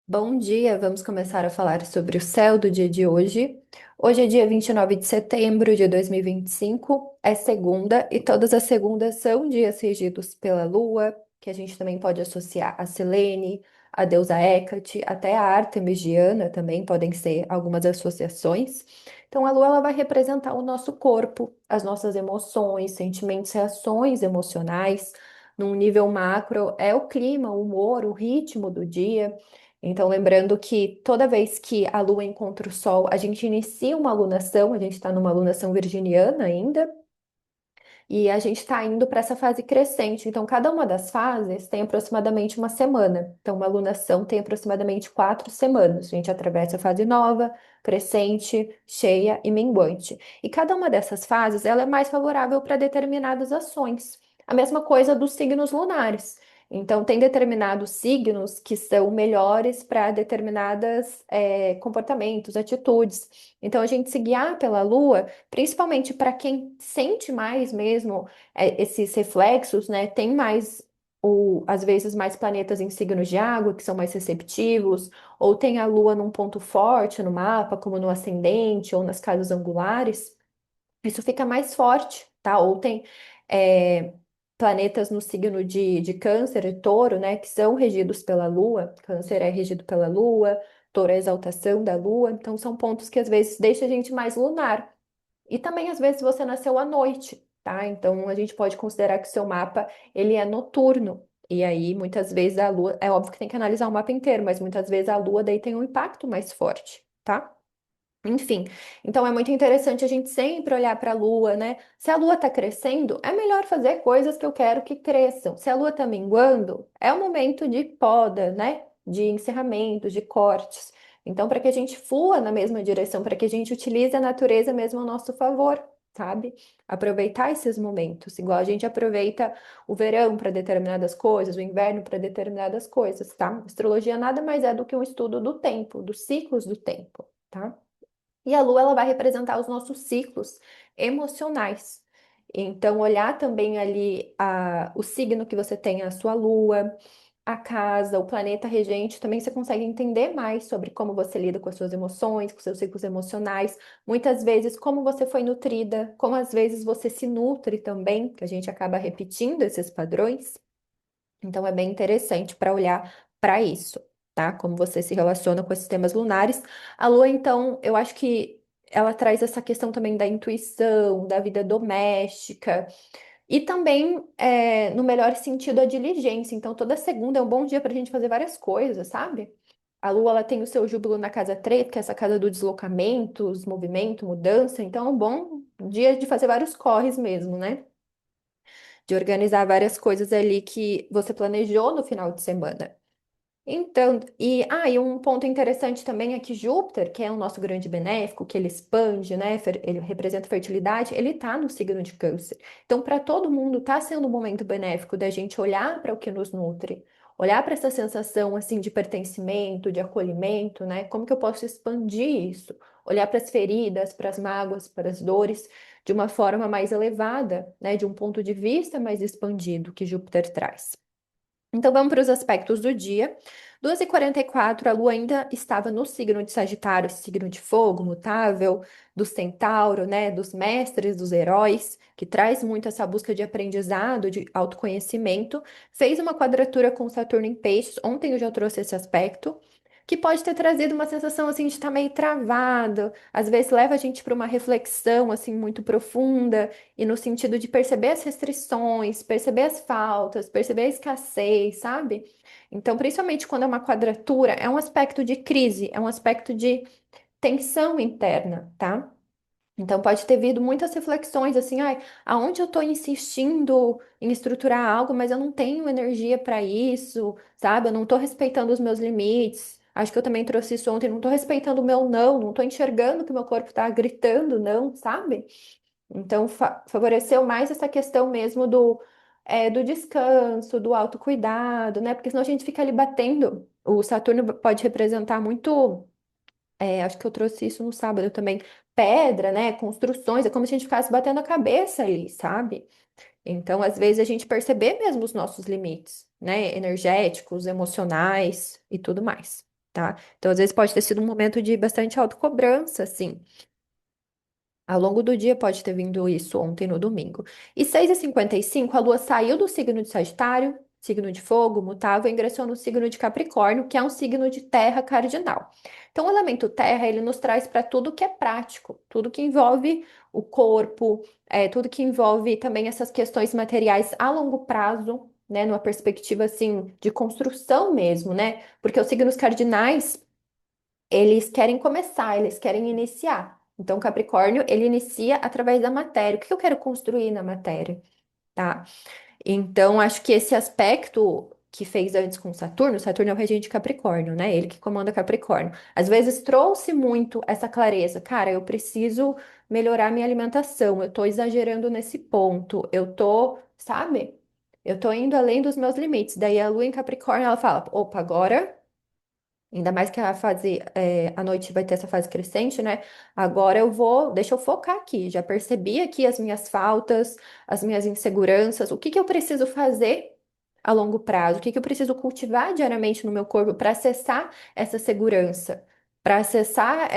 Bom dia, vamos começar a falar sobre o céu do dia de hoje. Hoje é dia 29 de setembro de 2025, é segunda e todas as segundas são dias regidos pela lua, que a gente também pode associar a Selene, a deusa Hécate, até a Ártemis Diana também podem ser algumas associações. Então a lua ela vai representar o nosso corpo, as nossas emoções, sentimentos, reações emocionais. Num nível macro, é o clima, o humor, o ritmo do dia. Então, lembrando que toda vez que a Lua encontra o Sol, a gente inicia uma alunação, a gente está numa alunação virginiana ainda, e a gente está indo para essa fase crescente. Então, cada uma das fases tem aproximadamente uma semana. Então, uma alunação tem aproximadamente 4 semanas. A gente atravessa a fase nova, crescente, cheia e minguante. E cada uma dessas fases, ela é mais favorável para determinadas ações. A mesma coisa dos signos lunares. Então, tem determinados signos que são melhores para determinados comportamentos, atitudes. Então, a gente se guiar pela Lua principalmente para quem sente mais mesmo esses reflexos, né? Tem mais, ou às vezes mais planetas em signos de água que são mais receptivos, ou tem a Lua num ponto forte no mapa, como no ascendente ou nas casas angulares, isso fica mais forte, tá? Ou tem é, planetas no signo de Câncer e Touro, né? Que são regidos pela Lua. Câncer é regido pela Lua, Touro é a exaltação da Lua. Então, são pontos que às vezes deixam a gente mais lunar. E também, às vezes, você nasceu à noite, tá? Então, a gente pode considerar que o seu mapa, ele é noturno. E aí, muitas vezes, a Lua... É óbvio que tem que analisar o mapa inteiro, mas muitas vezes a Lua daí tem um impacto mais forte, tá? Enfim, então é muito interessante a gente sempre olhar para a Lua, né? Se a Lua está crescendo, é melhor fazer coisas que eu quero que cresçam. Se a Lua está minguando, é o momento de poda, né? De encerramentos, de cortes. Então, para que a gente flua na mesma direção, para que a gente utilize a natureza mesmo a nosso favor, sabe? Aproveitar esses momentos, igual a gente aproveita o verão para determinadas coisas, o inverno para determinadas coisas, tá? Astrologia nada mais é do que um estudo do tempo, dos ciclos do tempo, tá? E a lua, ela vai representar os nossos ciclos emocionais. Então, olhar também ali o signo que você tem, a sua lua, a casa, o planeta regente, também você consegue entender mais sobre como você lida com as suas emoções, com seus ciclos emocionais. Muitas vezes, como você foi nutrida, como às vezes você se nutre também, que a gente acaba repetindo esses padrões. Então é bem interessante para olhar para isso, tá? Como você se relaciona com esses temas lunares. A Lua, então, eu acho que ela traz essa questão também da intuição, da vida doméstica e também, no melhor sentido, a diligência. Então, toda segunda é um bom dia para a gente fazer várias coisas, sabe? A Lua, ela tem o seu júbilo na casa 3, que é essa casa do deslocamento, movimento, mudança. Então, é um bom dia de fazer vários corres mesmo, né? De organizar várias coisas ali que você planejou no final de semana. Então, e um ponto interessante também é que Júpiter, que é o nosso grande benéfico, que ele expande, né? Ele representa fertilidade, ele tá no signo de Câncer. Então, para todo mundo, tá sendo um momento benéfico da gente olhar para o que nos nutre, olhar para essa sensação assim de pertencimento, de acolhimento, né? Como que eu posso expandir isso? Olhar para as feridas, para as mágoas, para as dores de uma forma mais elevada, né? De um ponto de vista mais expandido que Júpiter traz. Então vamos para os aspectos do dia. 2h44, a Lua ainda estava no signo de Sagitário, signo de fogo, mutável, do centauro, né, dos mestres, dos heróis, que traz muito essa busca de aprendizado, de autoconhecimento. Fez uma quadratura com Saturno em Peixes, ontem eu já trouxe esse aspecto, que pode ter trazido uma sensação assim de estar meio travado, às vezes leva a gente para uma reflexão assim muito profunda e no sentido de perceber as restrições, perceber as faltas, perceber a escassez, sabe? Então, principalmente quando é uma quadratura, é um aspecto de crise, é um aspecto de tensão interna, tá? Então, pode ter vindo muitas reflexões assim, ai, aonde eu tô insistindo em estruturar algo, mas eu não tenho energia para isso, sabe? Eu não tô respeitando os meus limites. Acho que eu também trouxe isso ontem, não tô respeitando o meu não, não tô enxergando que o meu corpo tá gritando não, sabe? Então, favoreceu mais essa questão mesmo do descanso, do autocuidado, né? Porque senão a gente fica ali batendo. O Saturno pode representar muito, acho que eu trouxe isso no sábado também, pedra, né? Construções, é como se a gente ficasse batendo a cabeça ali, sabe? Então, às vezes, a gente perceber mesmo os nossos limites, né? Energéticos, emocionais e tudo mais. tá? Então, às vezes pode ter sido um momento de bastante autocobrança, assim. Ao longo do dia pode ter vindo isso ontem no domingo. E 6h55 a Lua saiu do signo de Sagitário, signo de fogo, mutável, e ingressou no signo de Capricórnio, que é um signo de terra cardinal. Então, o elemento terra, ele nos traz para tudo que é prático, tudo que envolve o corpo, tudo que envolve também essas questões materiais a longo prazo, né, numa perspectiva, assim, de construção mesmo, né? Porque os signos cardinais eles querem começar, eles querem iniciar. Então, Capricórnio, ele inicia através da matéria. O que eu quero construir na matéria, tá? Então, acho que esse aspecto que fez antes com Saturno, Saturno é o regente de Capricórnio, né? Ele que comanda Capricórnio. Às vezes trouxe muito essa clareza. Cara, eu preciso melhorar minha alimentação. Eu tô exagerando nesse ponto. Eu tô, sabe? Eu tô indo além dos meus limites. Daí a Lua em Capricórnio, ela fala: opa, agora. Ainda mais que a fase, a noite vai ter essa fase crescente, né? Agora deixa eu focar aqui. Já percebi aqui as minhas faltas, as minhas inseguranças. O que que eu preciso fazer a longo prazo? O que que eu preciso cultivar diariamente no meu corpo para acessar essa segurança, para acessar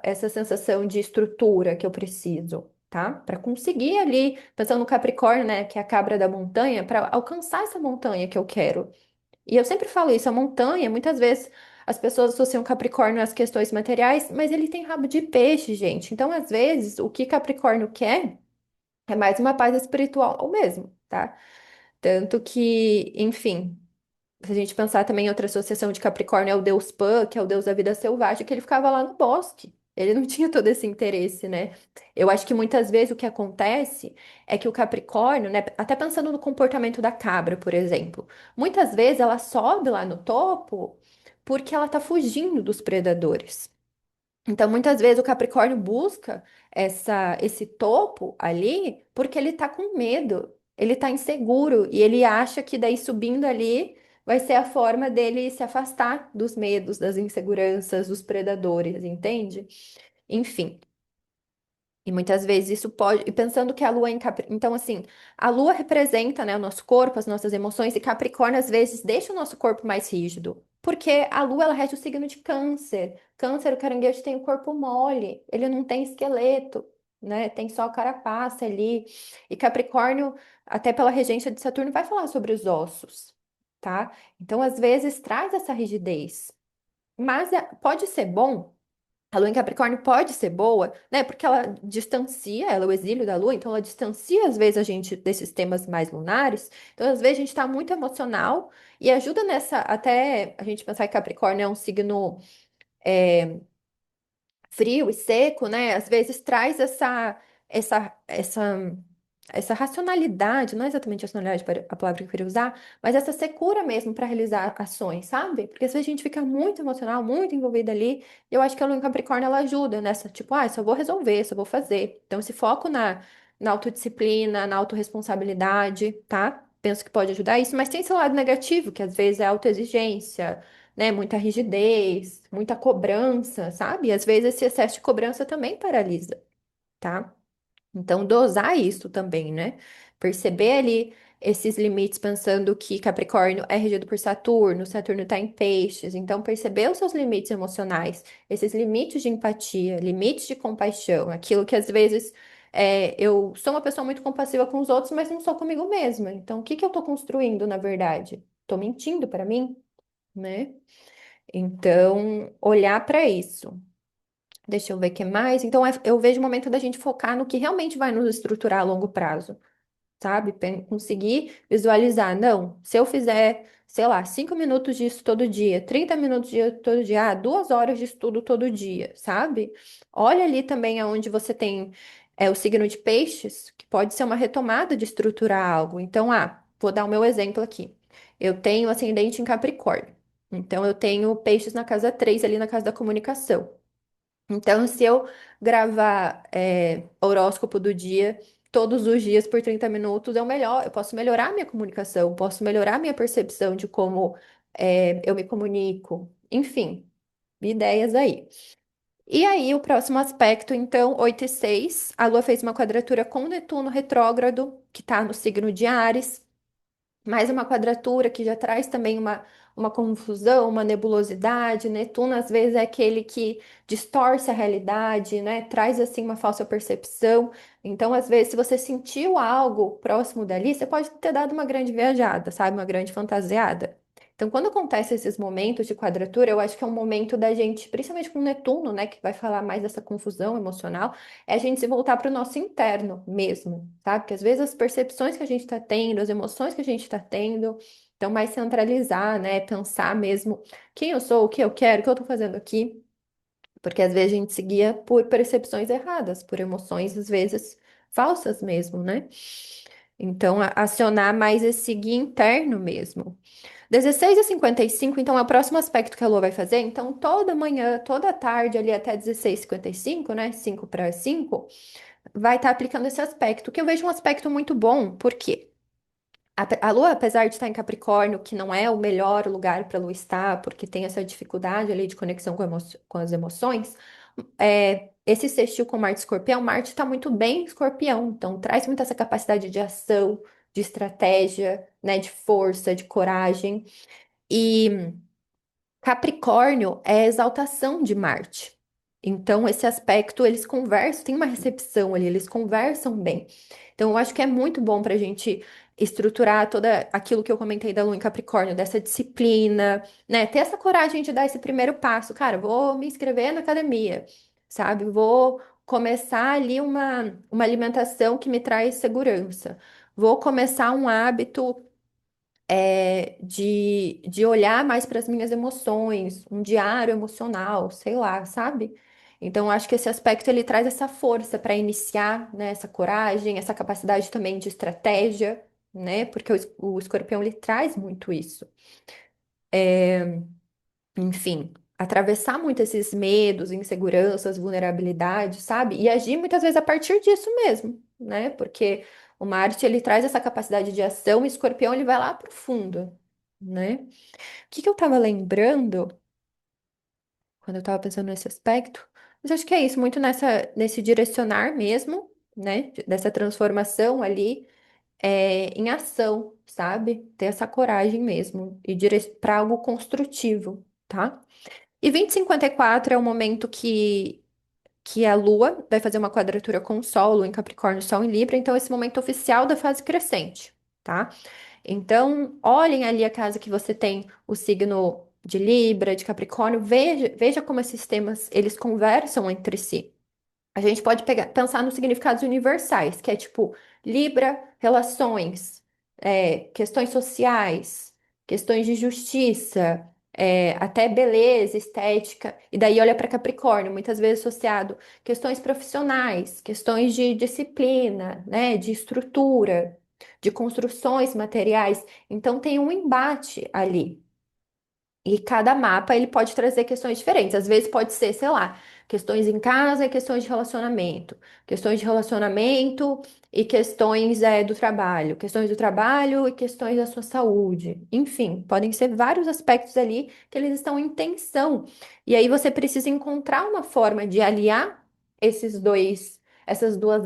essa sensação de estrutura que eu preciso, tá? Para conseguir ali, pensando no Capricórnio, né, que é a cabra da montanha, para alcançar essa montanha que eu quero. E eu sempre falo isso, a montanha, muitas vezes as pessoas associam Capricórnio às questões materiais, mas ele tem rabo de peixe, gente. Então, às vezes, o que Capricórnio quer é mais uma paz espiritual mesmo, tá? Tanto que, enfim, se a gente pensar também em outra associação de Capricórnio, é o deus Pan, que é o deus da vida selvagem, que ele ficava lá no bosque. Ele não tinha todo esse interesse, né? Eu acho que muitas vezes o que acontece é que o Capricórnio, né, até pensando no comportamento da cabra, por exemplo, muitas vezes ela sobe lá no topo porque ela tá fugindo dos predadores. Então, muitas vezes o Capricórnio busca esse topo ali porque ele tá com medo, ele tá inseguro e ele acha que daí subindo ali vai ser a forma dele se afastar dos medos, das inseguranças, dos predadores, entende? Enfim. E muitas vezes isso pode. E pensando que a Lua é em Capri... Então, assim, a Lua representa, né, o nosso corpo, as nossas emoções, e Capricórnio, às vezes, deixa o nosso corpo mais rígido. Porque a Lua, ela rege o signo de Câncer. Câncer, o caranguejo tem o corpo mole, ele não tem esqueleto, né? Tem só a carapaça ali. E Capricórnio, até pela regência de Saturno, vai falar sobre os ossos, tá? Então, às vezes, traz essa rigidez. Mas pode ser bom. A lua em Capricórnio pode ser boa, né? Porque ela distancia, ela é o exílio da lua, então ela distancia às vezes a gente desses temas mais lunares. Então, às vezes, a gente está muito emocional e ajuda nessa, até a gente pensar que Capricórnio é um signo frio e seco, né? Às vezes traz essa, essa, essa racionalidade, não é exatamente racionalidade a palavra que eu queria usar, mas essa secura mesmo para realizar ações, sabe? Porque às vezes a gente fica muito emocional, muito envolvida ali, e eu acho que a Lua em Capricórnio ela ajuda nessa, tipo, só vou resolver, só vou fazer. Então, esse foco na autodisciplina, na autorresponsabilidade, tá? Penso que pode ajudar isso, mas tem esse lado negativo, que às vezes é a autoexigência, né? Muita rigidez, muita cobrança, sabe? E às vezes esse excesso de cobrança também paralisa, tá? Então, dosar isso também, né? Perceber ali esses limites, pensando que Capricórnio é regido por Saturno, Saturno está em Peixes. Então, perceber os seus limites emocionais, esses limites de empatia, limites de compaixão, aquilo que às vezes eu sou uma pessoa muito compassiva com os outros, mas não sou comigo mesma. Então, o que que eu estou construindo, na verdade? Estou mentindo para mim, né? Então, olhar para isso. Deixa eu ver o que mais. Então, eu vejo o momento da gente focar no que realmente vai nos estruturar a longo prazo, sabe? Conseguir visualizar. Não, se eu fizer, sei lá, 5 minutos disso todo dia, 30 minutos disso todo dia, 2 horas de estudo todo dia, sabe? Olha ali também aonde você tem o signo de peixes, que pode ser uma retomada de estruturar algo. Então, vou dar o meu exemplo aqui. Eu tenho ascendente em Capricórnio. Então, eu tenho peixes na casa 3 ali na casa da comunicação. Então, se eu gravar horóscopo do dia, todos os dias por 30 minutos, eu posso melhorar a minha comunicação, posso melhorar a minha percepção de como eu me comunico. Enfim, ideias aí. E aí, o próximo aspecto, então, 8 e 6, a Lua fez uma quadratura com Netuno retrógrado, que está no signo de Áries. mais uma quadratura que já traz também uma confusão, uma nebulosidade. Netuno, às vezes, é aquele que distorce a realidade, né? Traz, assim, uma falsa percepção. Então, às vezes, se você sentiu algo próximo dali, você pode ter dado uma grande viajada, sabe? Uma grande fantasiada. Então, quando acontecem esses momentos de quadratura, eu acho que é um momento da gente, principalmente com Netuno, né, que vai falar mais dessa confusão emocional, é a gente se voltar para o nosso interno mesmo, sabe? Porque às vezes as percepções que a gente está tendo, as emoções que a gente está tendo, então mais centralizar, né? Pensar mesmo quem eu sou, o que eu quero, o que eu estou fazendo aqui, porque às vezes a gente seguia por percepções erradas, por emoções às vezes falsas mesmo, né? Então, acionar mais esse guia interno mesmo. 16h55, então, é o próximo aspecto que a Lua vai fazer. Então, toda manhã, toda tarde, ali até 16h55, né? 5 para 5 vai estar aplicando esse aspecto, que eu vejo um aspecto muito bom, porque a Lua, apesar de estar em Capricórnio, que não é o melhor lugar para a Lua estar, porque tem essa dificuldade ali de conexão com as emoções, esse sextil com Marte está muito bem em Escorpião, então traz muito essa capacidade de ação, de estratégia, né, de força, de coragem. E Capricórnio é a exaltação de Marte. Então, esse aspecto, eles conversam, tem uma recepção ali, eles conversam bem. Então, eu acho que é muito bom para a gente estruturar toda aquilo que eu comentei da Lua em Capricórnio, dessa disciplina, né? Ter essa coragem de dar esse primeiro passo. Cara, vou me inscrever na academia, sabe? Vou começar ali uma alimentação que me traz segurança. Vou começar um hábito de olhar mais para as minhas emoções, um diário emocional, sei lá, sabe? Então, eu acho que esse aspecto ele traz essa força para iniciar, né, essa coragem, essa capacidade também de estratégia, né? Porque o escorpião ele traz muito isso. Enfim, atravessar muito esses medos, inseguranças, vulnerabilidades, sabe? E agir muitas vezes a partir disso mesmo, né? Porque o Marte ele traz essa capacidade de ação, e o escorpião ele vai lá pro fundo, né? O que que eu tava lembrando quando eu tava pensando nesse aspecto? Mas acho que é isso, muito nesse direcionar mesmo, né? Dessa transformação ali em ação, sabe? Ter essa coragem mesmo e para algo construtivo, tá? E 2054 é o momento que a Lua vai fazer uma quadratura com o Sol, Lua em Capricórnio, Sol em Libra, então esse momento oficial da fase crescente, tá? Então, olhem ali a casa que você tem o signo de Libra, de Capricórnio, veja como esses temas eles conversam entre si. A gente pode pensar nos significados universais, que é tipo Libra, relações, questões sociais, questões de justiça, até beleza, estética. E daí olha para Capricórnio, muitas vezes associado questões profissionais, questões de disciplina, né, de estrutura, de construções materiais. Então tem um embate ali. E cada mapa ele pode trazer questões diferentes. Às vezes pode ser, sei lá, questões em casa e questões de relacionamento e questões questões do trabalho e questões da sua saúde. Enfim, podem ser vários aspectos ali que eles estão em tensão. E aí você precisa encontrar uma forma de aliar essas duas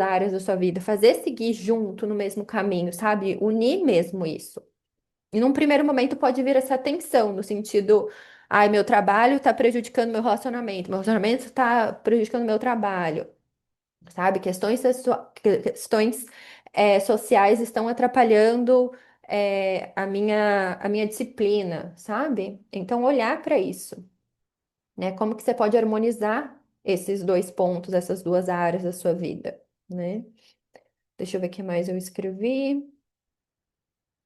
áreas da sua vida, fazer seguir junto no mesmo caminho, sabe? Unir mesmo isso. E num primeiro momento pode vir essa tensão, no sentido, ai, meu trabalho está prejudicando meu relacionamento está prejudicando meu trabalho, sabe? Questões sociais estão atrapalhando a minha disciplina, sabe? Então, olhar para isso, né? Como que você pode harmonizar esses dois pontos, essas duas áreas da sua vida, né? Deixa eu ver o que mais eu escrevi.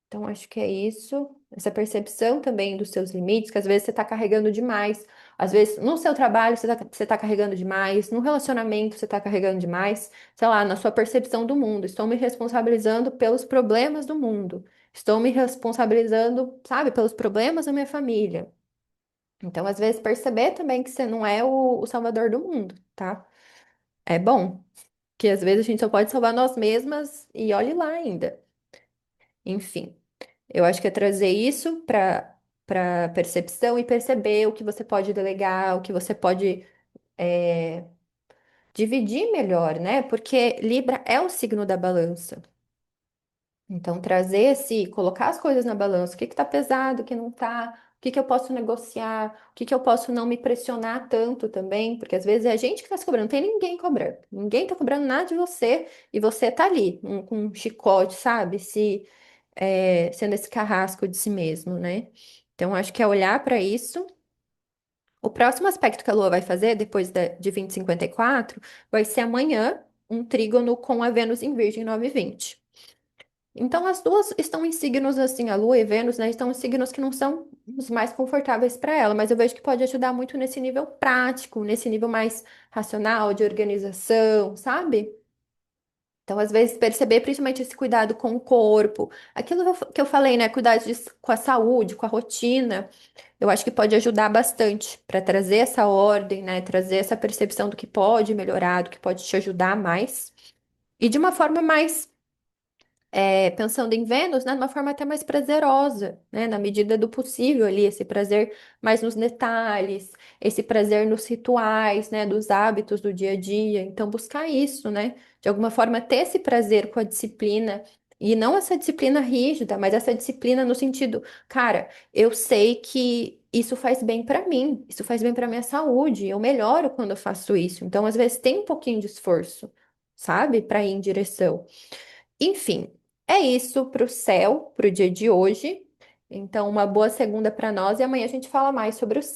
Então, acho que é isso. Essa percepção também dos seus limites, que às vezes você está carregando demais. Às vezes, no seu trabalho, você tá carregando demais. No relacionamento, você está carregando demais. Sei lá, na sua percepção do mundo. Estou me responsabilizando pelos problemas do mundo. Estou me responsabilizando, sabe, pelos problemas da minha família. Então, às vezes, perceber também que você não é o salvador do mundo, tá? É bom. Que às vezes a gente só pode salvar nós mesmas e olhe lá ainda. Enfim. Eu acho que é trazer isso para percepção e perceber o que você pode delegar, o que você pode dividir melhor, né? Porque Libra é o signo da balança. Então, trazer esse, colocar as coisas na balança, o que que tá pesado, o que não tá, o que que eu posso negociar, o que que eu posso não me pressionar tanto também, porque às vezes é a gente que tá se cobrando, não tem ninguém cobrando, ninguém tá cobrando nada de você e você tá ali, com um chicote, sabe? Sendo esse carrasco de si mesmo, né? Então, acho que é olhar para isso. O próximo aspecto que a Lua vai fazer, depois de 2054, vai ser amanhã, um trígono com a Vênus em Virgem 920. Então, as duas estão em signos assim, a Lua e Vênus, né? Estão em signos que não são os mais confortáveis para ela, mas eu vejo que pode ajudar muito nesse nível prático, nesse nível mais racional, de organização, sabe? Então, às vezes, perceber principalmente esse cuidado com o corpo, aquilo que eu falei, né? Com a saúde, com a rotina, eu acho que pode ajudar bastante para trazer essa ordem, né? Trazer essa percepção do que pode melhorar, do que pode te ajudar mais. E de uma forma mais pensando em Vênus, né, de uma forma até mais prazerosa, né, na medida do possível ali, esse prazer mais nos detalhes, esse prazer nos rituais, né, dos hábitos do dia a dia. Então, buscar isso, né, de alguma forma ter esse prazer com a disciplina. E não essa disciplina rígida, mas essa disciplina no sentido, cara, eu sei que isso faz bem pra mim, isso faz bem pra minha saúde, eu melhoro quando eu faço isso. Então, às vezes, tem um pouquinho de esforço, sabe, para ir em direção. Enfim, é isso para o céu, para o dia de hoje. Então, uma boa segunda para nós e amanhã a gente fala mais sobre o céu.